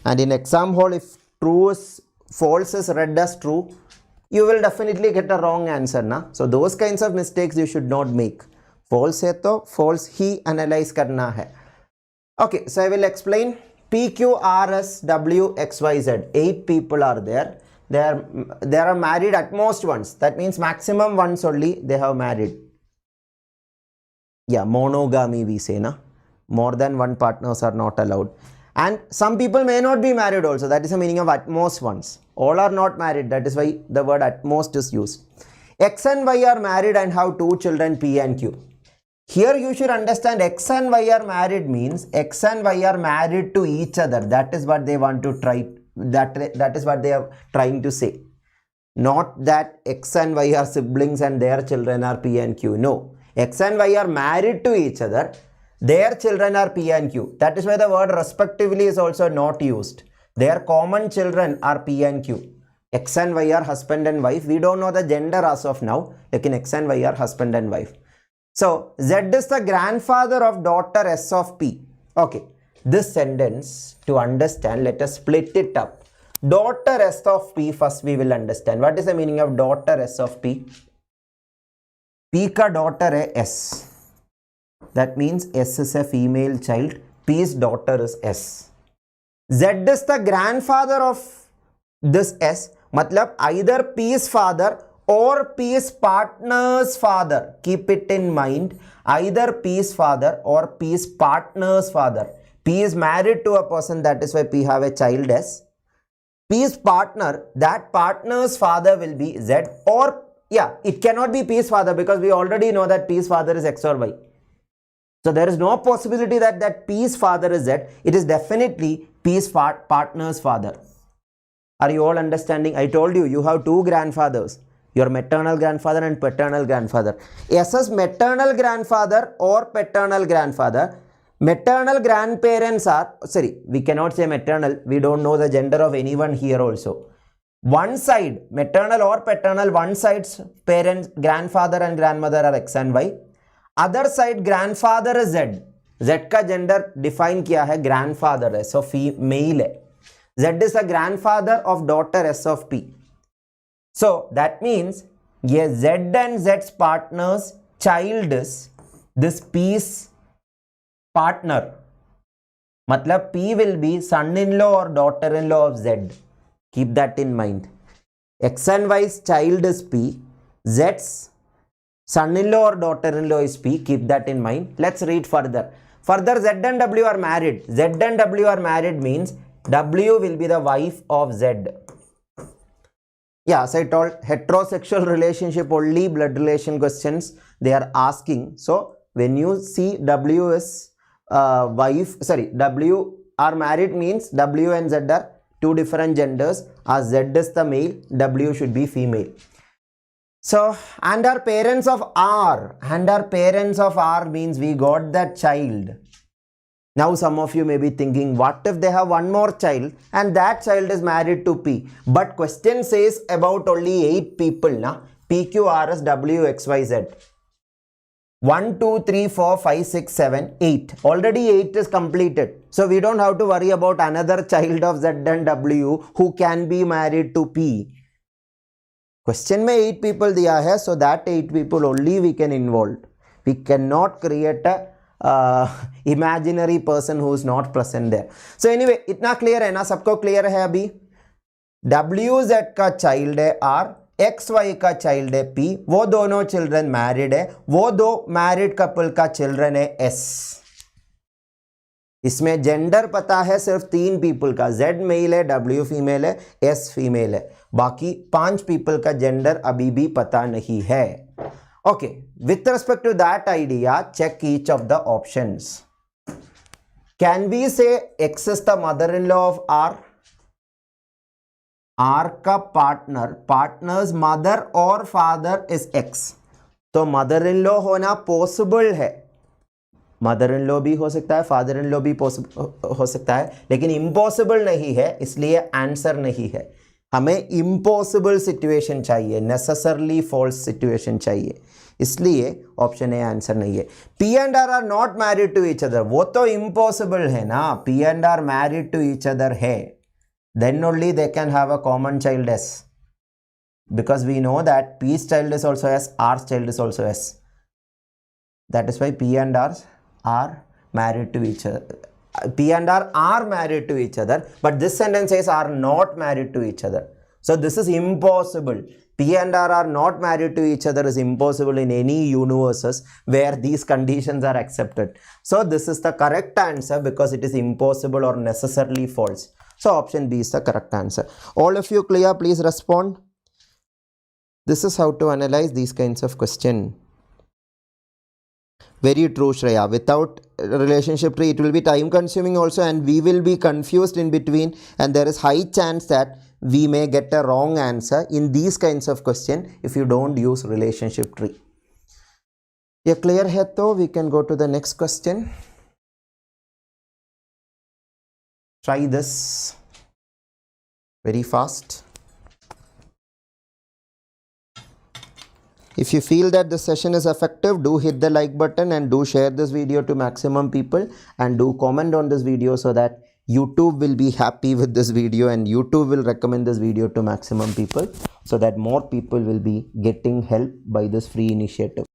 And in exam hall, if false is read as true, you will definitely get a wrong answer. Na? So those kinds of mistakes you should not make. False hai to false he analyze करना है. Okay, so I will explain. P, Q, R, S, W, X, Y, Z. 8 people are there. They are married at most once. That means maximum once only they have married. Yeah, monogamy we say, na? More than one partners are not allowed. And some people may not be married also. That is the meaning of at most once. All are not married. That is why the word at most is used. X and Y are married and have 2 children, P and Q. Here you should understand X and Y are married means X and Y are married to each other. That is what they want to try. That is what they are trying to say. Not that X and Y are siblings and their children are P and Q. No. X and Y are married to each other. Their children are P and Q. That is why the word respectively is also not used. Their common children are P and Q. X and Y are husband and wife. We don't know the gender as of now. Like in X and Y are husband and wife. So, Z is the grandfather of daughter S of P. Okay. This sentence, to understand, let us split it up. Daughter S of P, first we will understand. What is the meaning of daughter S of P? P ka daughter hai S. That means S is a female child. P's daughter is S. Z is the grandfather of this S. Matlab either P's father or P's partner's father. Keep it in mind. Either P's father or P's partner's father. P is married to a person, that is why P have a child S. P's partner, that partner's father will be Z, or yeah, it cannot be P's father because we already know that P's father is X or Y. So there is no possibility that P's father is Z. It is definitely P's partner's father. Are you all understanding? I told you, you have 2 grandfathers. Your maternal grandfather and paternal grandfather. S's maternal grandfather or paternal grandfather. Maternal grandparents are, sorry, we cannot say maternal. We don't know the gender of anyone here also. One side, maternal or paternal, one side's parents, grandfather and grandmother are X and Y. Other side, grandfather is Z. Z का gender define किया है grandfather है, so male है. Z is the grandfather of daughter S of P. So that means yes, Z and Z's partner's child is this P's partner. Matlab P will be son-in-law or daughter-in-law of Z. Keep that in mind. X and Y's child is P. Z's son-in-law or daughter-in-law is P. Keep that in mind. Let's read further. Further, Z and W are married. Z and W are married means W will be the wife of Z. Yeah, as I told, heterosexual relationship only blood relation questions they are asking. So when you see W is W are married means W and Z are 2 different genders. As Z is the male, W should be female. So, and our parents of R, and our parents of R means we got that child. Now some of you may be thinking, what if they have one more child and that child is married to P? But question says about only 8 people, na? P, Q, R, S, W, X, Y, Z. 1, 2, 3, 4, 5, 6, 7, 8. Already 8 is completed. So we don't have to worry about another child of Z and W who can be married to P. Question में 8 people दिया है, so that 8 people only we can involve. We cannot create a imaginary person who is not present there. So anyway, इतना clear है ना? सबको clear है अभी? WZ का चाइल्ड है R, XY का चाइल्ड है P, वो दोनों चिल्ड्रन मैरिड है, वो दो मैरिड कपल का चिल्ड्रन है S। इसमें जेंडर पता है सिर्फ 3 पीपल का, Z मेल है, W फीमेल है, S फीमेल है, बाकी 5 पीपल का जेंडर अभी भी पता नहीं है। Okay, with respect to that idea check each of the options. Can we say X is the mother in law of R? R का पार्टनर्स मदर और फादर इज X, तो मदर इन लॉ होना possible है। Mother in law भी हो सकता है, father in law भी हो सकता है, लेकिन इम्पॉसिबल नहीं है, इसलिए आंसर नहीं है। हमें इम्पॉसिबल सिचुएशन चाहिए, नेसेसरली फॉल्स सिचुएशन चाहिए, इसलिए ऑप्शन ए आंसर नहीं है। P and R are not married to each other, वो तो इम्पॉसिबल है ना। P and R married to each other है, then only they can have a common child S, because we know that P's child is also S, R's child is also S. That is why P and R are married to each other. P and R are married to each other, but this sentence says are not married to each other. So this is impossible. P and R are not married to each other is impossible in any universes where these conditions are accepted. So this is the correct answer because it is impossible or necessarily false. So option B is the correct answer. All of you clear? Please respond. This is how to analyze these kinds of questions. Very true, Shreya. Without relationship tree, it will be time consuming also, and we will be confused in between, and there is high chance that we may get a wrong answer in these kinds of question if you don't use relationship tree. Yeah, clear hai to we can go to the next question. Try this very fast. If you feel that the session is effective, do hit the like button and do share this video to maximum people, and do comment on this video so that YouTube will be happy with this video and YouTube will recommend this video to maximum people so that more people will be getting help by this free initiative.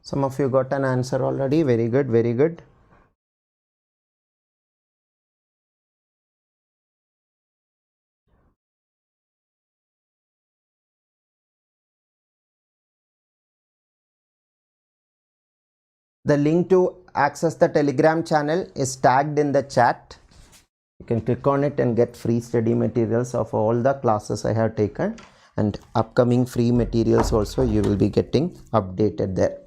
Some of you got an answer already. Very good, very good. The link to access the Telegram channel is tagged in the chat. You can click on it and get free study materials of all the classes I have taken, and upcoming free materials also you will be getting updated there.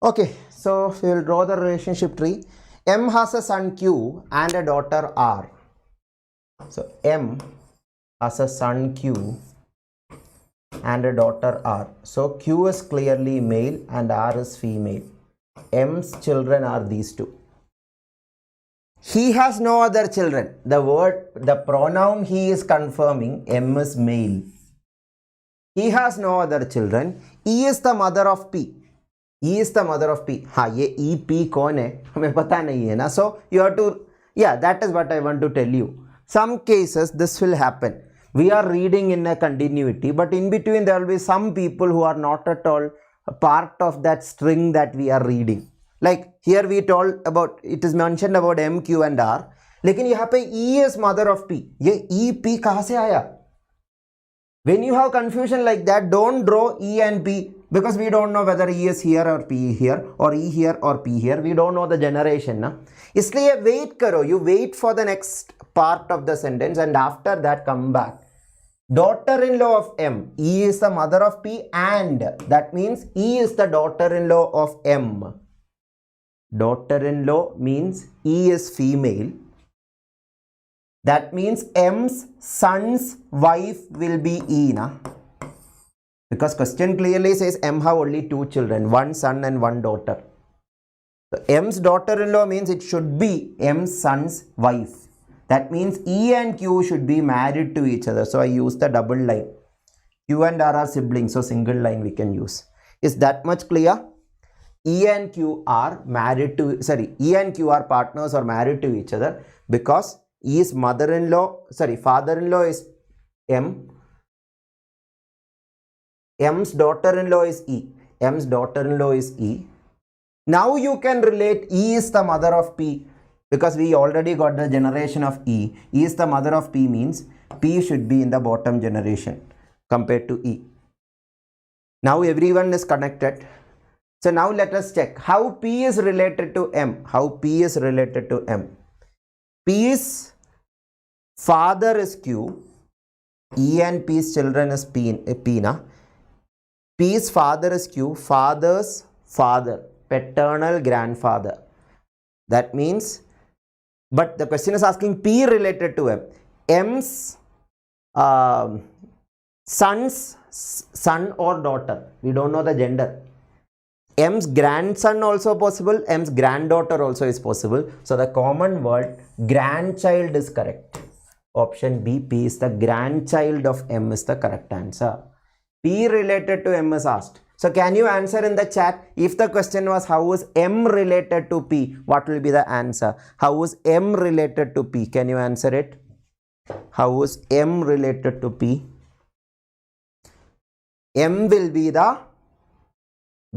Okay, so we will draw the relationship tree. M has a son Q and a daughter R. So M has a son Q and a daughter R. So Q is clearly male and R is female. M's children are these two. He has no other children. The pronoun he is confirming, M is male. He has no other children. E is the mother of P. E is the mother of P. हाँ ये E P कौन है हमें पता नहीं है ना. So you have to, yeah, that is what I want to tell you. Some cases this will happen. we are reading in a continuity, but in between there will be some people who are not at all a part of that string that we are reading. Like here we told about, it is mentioned about M, Q and R, लेकिन यहाँ पे E is mother of P. ये E, P कहाँ से आया? When you have confusion like that, don't draw E and P, because we don't know whether E is here or P here, or E here or P here. We don't know the generation, na? इसलिए wait करो, you wait for the next part of the sentence and after that come back. Daughter-in-law of M, E is the mother of P, and that means E is the daughter-in-law of M. Daughter-in-law means E is female. That means M's son's wife will be E, na? Because question clearly says M have only two children, one son and one daughter. So M's daughter-in-law means it should be M's son's wife. That means E and Q should be married to each other. So I use the double line. Q and R are siblings, so single line we can use. Is that much clear? E and Q are married to, E and Q are partners or married to each other because E is mother-in-law, father-in-law is M. M's daughter-in-law is E. M's daughter-in-law is E. Now you can relate E is the mother of P because we already got the generation of E. E is the mother of P means P should be in the bottom generation compared to E. Now everyone is connected. So now let us check how P is related to M. How P is related to M. P's father is Q. E and P's children is P na. P's father is Q. Father's father. Paternal grandfather. That means, but the question is asking P related to M. M's son's son or daughter. We don't know the gender. M's grandson also possible. M's granddaughter also is possible. So the common word grandchild is correct. Option B, P is the grandchild of M is the correct answer. P related to M is asked. So can you answer in the chat? If the question was how is M related to P, what will be the answer? How is M related to P? Can you answer it? How is M related to P? M will be the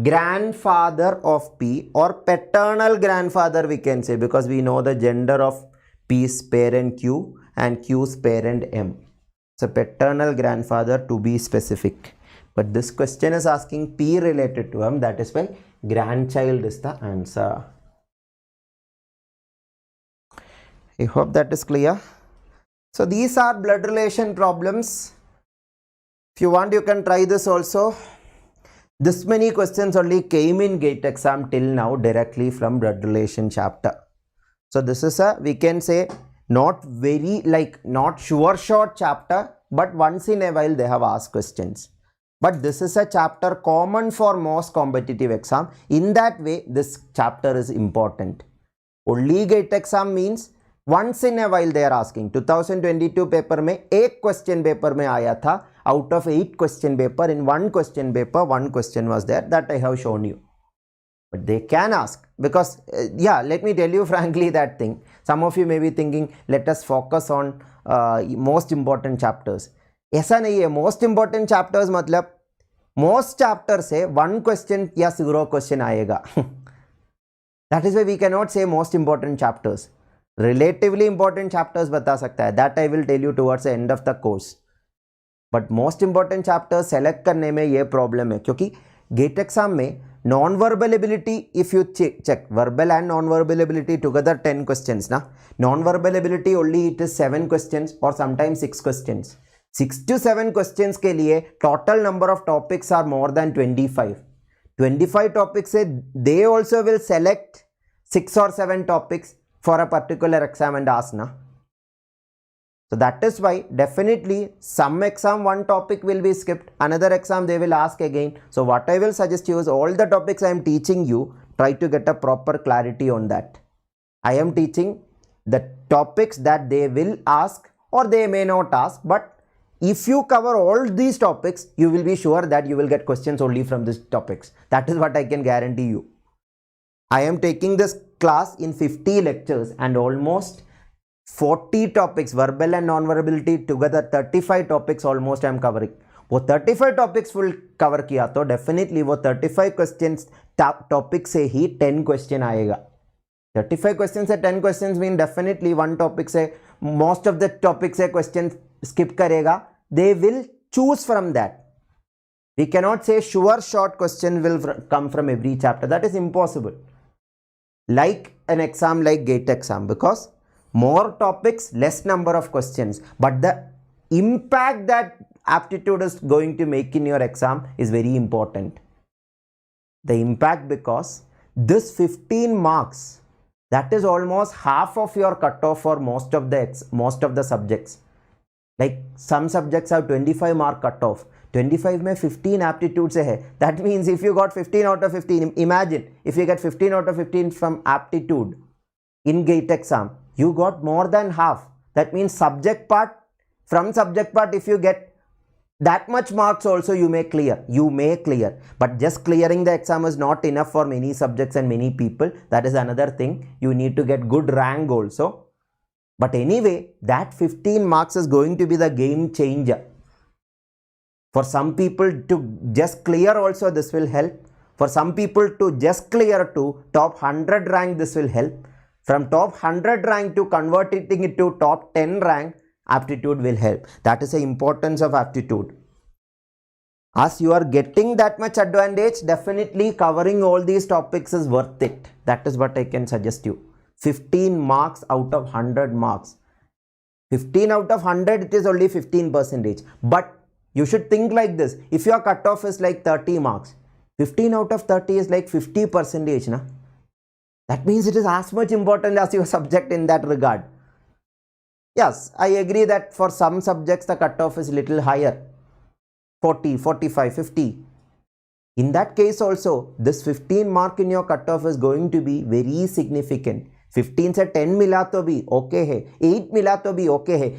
grandfather of P or paternal grandfather we can say, because we know the gender of P's parent Q and Q's parent M. So paternal grandfather to be specific. But this question is asking P related to M, that is why grandchild is the answer. I hope that is clear. So these are blood relation problems. If you want, you can try this also. This many questions only came in GATE exam till now directly from blood relation chapter. So this is a, we can say, not very not sure short chapter, but once in a while they have asked questions. But this is a chapter common for most competitive exam. In that way, this chapter is important. Only GATE exam means once in a while they are asking. 2022 paper में एक question paper में आया था. Out of 8 question paper, in 1 question paper, 1 question was there. That I have shown you. But they can ask because, yeah, let me tell you frankly that thing. Some of you may be thinking, let us focus on most important chapters. ऐसा नहीं है. Most important chapters मतलब most chapters से 1 question या 0 question आएगा. That is why we cannot say most important chapters. Relatively important chapters बता सकता है. That I will tell you towards the end of the course. But most important chapters select करने में ये problem है क्योंकि GATE exam में non-verbal ability, if you check verbal and non-verbal ability together 10 questions na. Non-verbal ability only it is 7 questions or sometimes 6 questions. 6 to 7 questions के लिए total number of topics are more than 25. 25 topics से they also will select 6 or 7 topics for a particular exam and ask na. So that is why definitely some exam one topic will be skipped, another exam they will ask again. So what I will suggest you is all the topics I am teaching you, try to get a proper clarity on that. I am teaching the topics that they will ask or they may not ask, but if you cover all these topics, you will be sure that you will get questions only from these topics. That is what I can guarantee you. I am taking this class in 50 lectures and almost 40 topics, verbal and non-verbality together 35 topics almost I am covering. वो 35 topics full cover किया तो definitely वो 35 questions topic से ही 10 question आएगा. 35 question से 10 question mean definitely one topic से most of the topic से question skip करेगा. They will choose from that. We cannot say sure short question will come from every chapter. That is impossible. Like an exam like GATE exam, because more topics, less number of questions, but the impact that aptitude is going to make in your exam is very important. The impact, because this 15 marks, that is almost half of your cutoff for most of the subjects. Like some subjects have 25 mark cutoff. 25 में 15 aptitude से है. That means if you got 15 out of 15, imagine if you get 15 out of 15 from aptitude in GATE exam, you got more than half. That means subject part, if you get that much marks also you may clear. But just clearing the exam is not enough for many subjects and many people. That is another thing. You need to get good rank also. But anyway, that 15 marks is going to be the game changer. For some people to just clear also this will help. For some people to just clear to top 100 rank this will help. From top 100 rank to converting it to top 10 rank, aptitude will help. That is the importance of aptitude. As you are getting that much advantage, definitely covering all these topics is worth it. That is what I can suggest you. 15 marks out of 100 marks. 15 out of 100, it is only 15%. But you should think like this. If your cutoff is like 30 marks, 15 out of 30 is like 50%. Na? That means it is as much important as your subject in that regard. Yes, I agree that for some subjects the cutoff is little higher. 40, 45, 50. In that case also, this 15 mark in your cutoff is going to be very significant. 15 से 10 मिला तो भी okay है, 8 मिला तो भी okay है.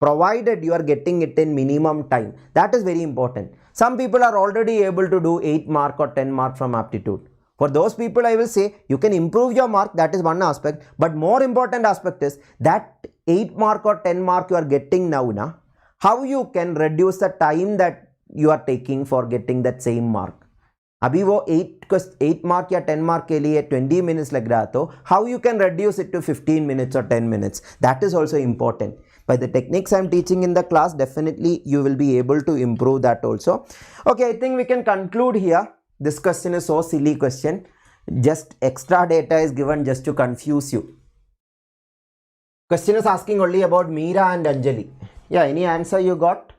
Provided you are getting it in minimum time. That is very important. Some people are already able to do 8 mark or 10 mark from aptitude. For those people, I will say you can improve your mark. That is one aspect. But more important aspect is that 8 mark or 10 mark you are getting now. How you can reduce the time that you are taking for getting that same mark. अभी वो 8 mark या 10 mark के लिए 20 minutes लग रहा तो how you can reduce it to 15 minutes or 10 minutes. That is also important. By the techniques I am teaching in the class, definitely you will be able to improve that also. Okay, I think we can conclude here. This question is so silly question. Just extra data is given just to confuse you. Question is asking only about Meera and Anjali. Yeah, any answer you got?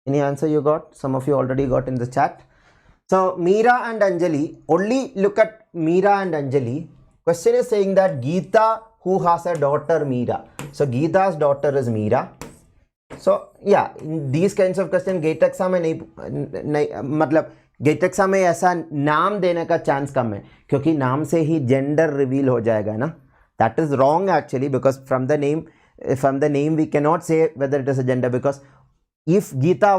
Any answer you got? Some of you already got in the chat. So Meera and Anjali, only look at Meera and Anjali. Question is saying that Geeta, who has a daughter Meera. So Geeta's daughter is Meera. So yeah, in these kinds of questions GATE exam में मतलब GATE exam में ऐसा नाम देने का chance कम है क्योंकि नाम से ही जेंडर रिवील हो जाएगा ना. That is wrong actually, because from the name we cannot say whether it is a gender, because if Geeta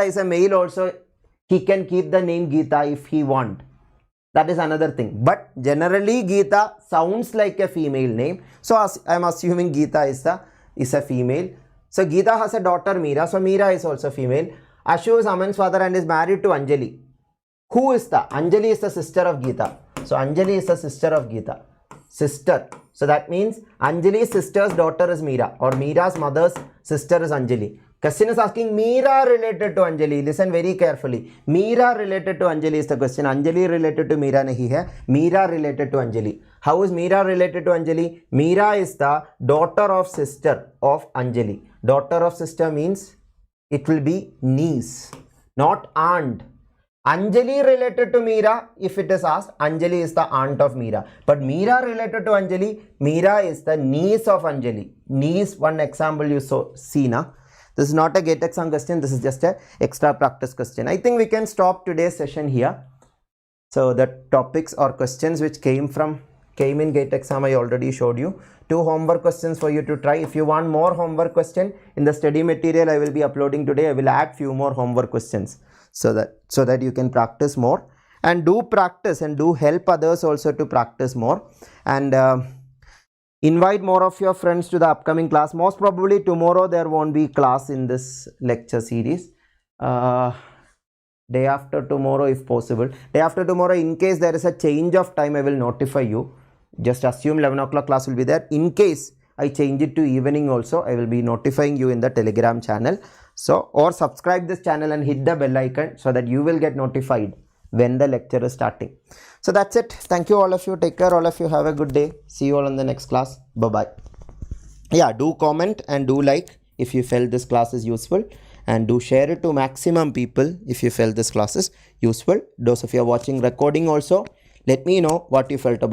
is a male also, he can keep the name Geeta if he want. That is another thing. But generally Geeta sounds like a female name. So I am assuming Geeta is a female. So Geeta has a daughter Meera. So Meera is also female. Ashu is Aman's father and is married to Anjali. Who is the? Anjali is the sister of Geeta. So Anjali is the sister of Geeta. Sister. So that means Anjali's sister's daughter is Meera, or Meera's mother's sister is Anjali. Question is asking Meera related to Anjali. Listen very carefully. Meera related to Anjali is the question. Anjali related to Meera nahi hai. Meera related to Anjali. How is Meera related to Anjali? Meera is the daughter of sister of Anjali. Daughter of sister means it will be niece, not aunt. Anjali related to Meera, if it is asked, Anjali is the aunt of Meera. But Meera related to Anjali, Meera is the niece of Anjali. Niece, one example you see na. This is not a GATE exam question. This is just a extra practice question. I think we can stop today's session here. So the topics or questions which came in GATE exam I already showed you. 2 homework questions for you to try. If you want more homework question in the study material I will be uploading today, I will add few more homework questions so that you can practice more, and do practice and do help others also to practice more. And Invite more of your friends to the upcoming class. Most probably tomorrow there won't be class in this lecture series. Day after tomorrow if possible. Day after tomorrow, in case there is a change of time, I will notify you. Just assume 11 o'clock class will be there. In case I change it to evening also, I will be notifying you in the Telegram channel. So, or subscribe this channel and hit the bell icon so that you will get notified when the lecture is starting. So that's it. Thank you all of you. Take care all of you. Have a good day. See you all in the next class. Bye-bye. Yeah, do comment and do like if you felt this class is useful. And do share it to maximum people if you felt this class is useful. Those of you are watching recording also, let me know what you felt about